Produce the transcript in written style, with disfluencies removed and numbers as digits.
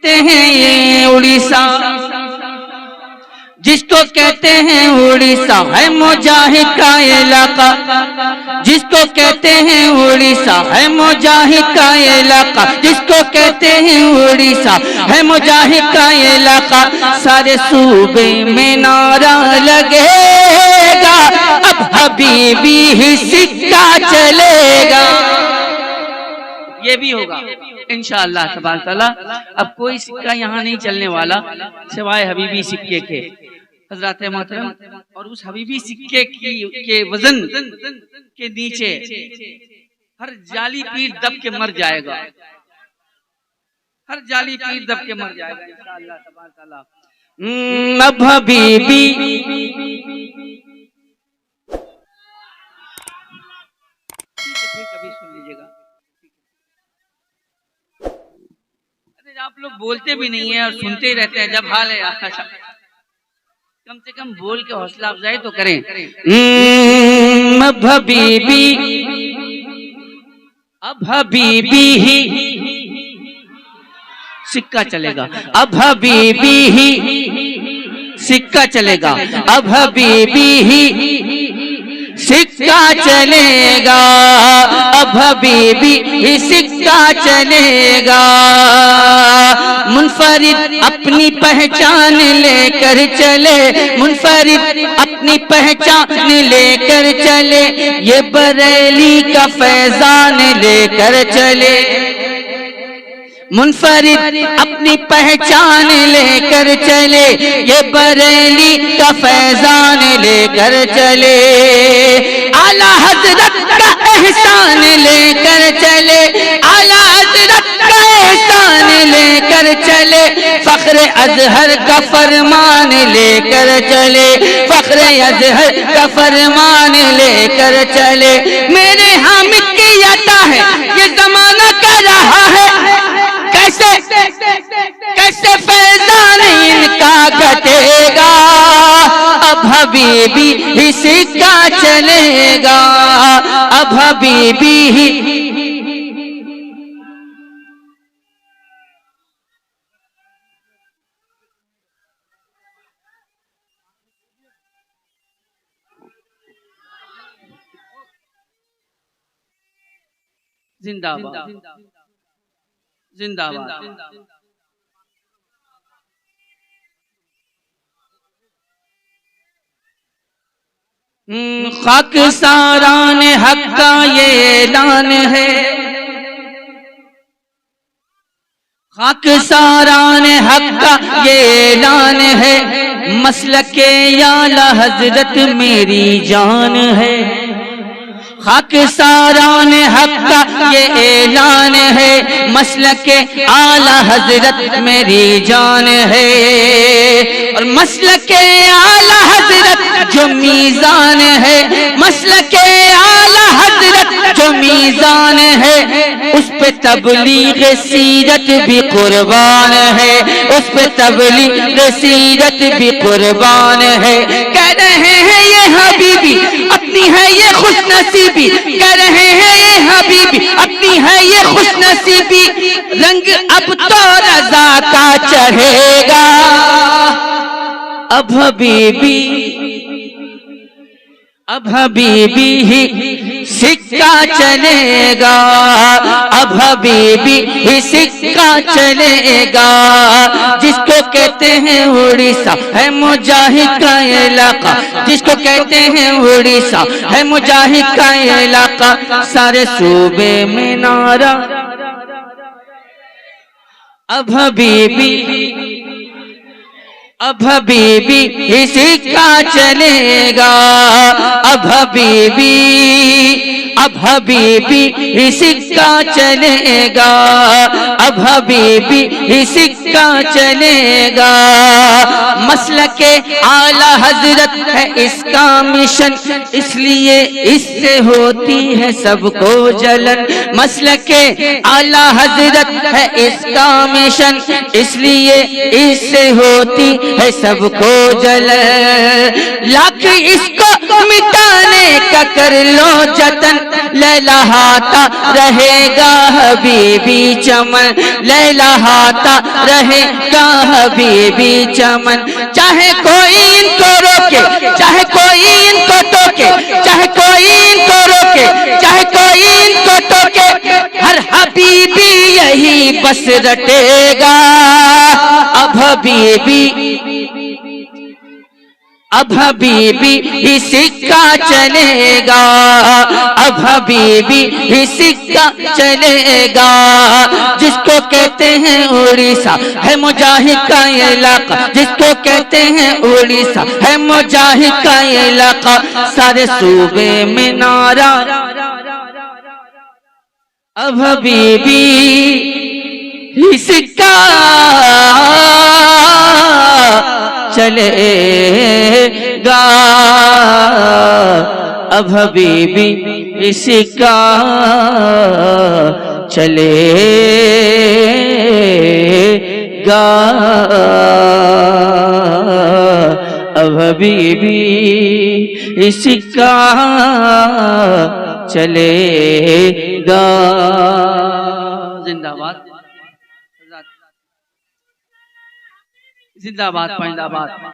कहते हैं ये उड़ीसा, जिसको कहते हैं उड़ीसा है मुजाहिद का इलाका, जिसको कहते हैं उड़ीसा है मुजाहिद का इलाका, जिसको कहते हैं उड़ीसा है मुजाहिद का इलाका। सारे सूबे में नारा लगेगा, अब हबीबी ही सिक्का चलेगा। ये भी होगा इंशाअल्लाह तबारक तआला। अब कोई सिक्का यहाँ नहीं चलने वाला सिवाय हबीबी सिक्के के हजरत मोहतरम, और उस हबीबी सिक्के के वजन के नीचे हर जाली पीर दब के मर जाएगा, हर जाली पीर दब के मर जाएगा इंशाअल्लाह तबारक तआला। अब हबीबी कभी सुन लीजिएगा। आप लोग बोलते भी नहीं है और सुनते ही रहते हैं, जब हाल है कम से कम बोल के हौसला अफजाई तो करें। अब हबीबी, अब हबीबी ही सिक्का चलेगा, अब हबीबी ही सिक्का चलेगा, अब हबीबी ही सिक्का चलेगा, अब हबीबी ही सिक्का चलेगा। मुनफरिद अपनी पहचान लेकर चले, मुनफरिद अपनी पहचान लेकर चले, ये बरेली का फैजान लेकर चले। मुनफरिद अपनी पहचान लेकर चले, ये बरेली का फैजान लेकर चले। आला हजरत का एहसान लेकर चले, आला हजरत का एहसान लेकर चले, फख्र अजहर का फरमान लेकर चले, फख्र अजहर का फरमान लेकर चले। मेरे हामिद की अता है ये जमाना कर रहा है, कैसे कैसे फैजान इनका घटेगा, अब हबीबी ही सिक्का चलेगा, अब हबीबी ही। जिंदाबाद जिंदाबाद। खाकसारान हक का ये ऐलान है, खाकसारान हक का ये ऐलान है, मसलके आला हजरत मेरी जान है। खाकसारान हक का ये ऐलान है, मसलके आला हजरत मेरी जान है। और मसलके आला हजरत जो मीज़ान है, मसलके आला हजरत जो मीज़ान है, उस पे तबलीग सीरत भी कुर्बान है, उस पे तबलीग सीरत भी कुर्बान है। कह रहे हैं ये हबीबी अपनी है ये खुशनसीबी, कह रहे हैं ये हबीबी अपनी है ये खुशनसीबी, रंग अब तो रज़ा का चढ़ेगा, अब हबीबी, अब हबीबी ही सिक्का चलेगा, अब हबीबी ही सिक्का चलेगा। जिसको कहते हैं उड़ीसा है मुजाहिद का इलाका, जिसको कहते हैं उड़ीसा है मुजाहिद का इलाका, सारे सूबे में नारा अब हबीबी, अब हबीबी ही सिक्का चलेगा, अब हबीबी, अब हबीबी ही सिक्का चलेगा, अब हबीबी ही सिक्का चलेगा। मसलके आला हजरत है इसका मिशन, इसलिए इससे होती है सबको जलन। मसलके आला हजरत है इसका मिशन, इसलिए इससे होती है सबको जलन। लाख इसको मिटाने का कर लो जतन, लहलहाता रहेगा हबीबी चमन, लहलहाता रहेगा हबीबी चमन। चाहे कोई इनको रोके, चाहे कोई इनको टोके, चाहे कोई इनको रोके, चाहे कोई इनको टोके, हर हबीबी यही बस रटेगा। अब हबीबी, अब हबीबी ही सिक्का चलेगा, अब हबीबी ही सिक्का चलेगा। जिसको कहते हैं उड़ीसा है मुजाहिद का इलाका, जिसको कहते हैं उड़ीसा है मुजाहिद का इलाका। सारे सूबे में नारा अब हबीबी ही सिक्का चलेगा, अब हबीबी सिक्का चलेगा, अब हबीबी सिक्का चलेगा। जिंदाबाद जिंदाबाद जिंदाबाद।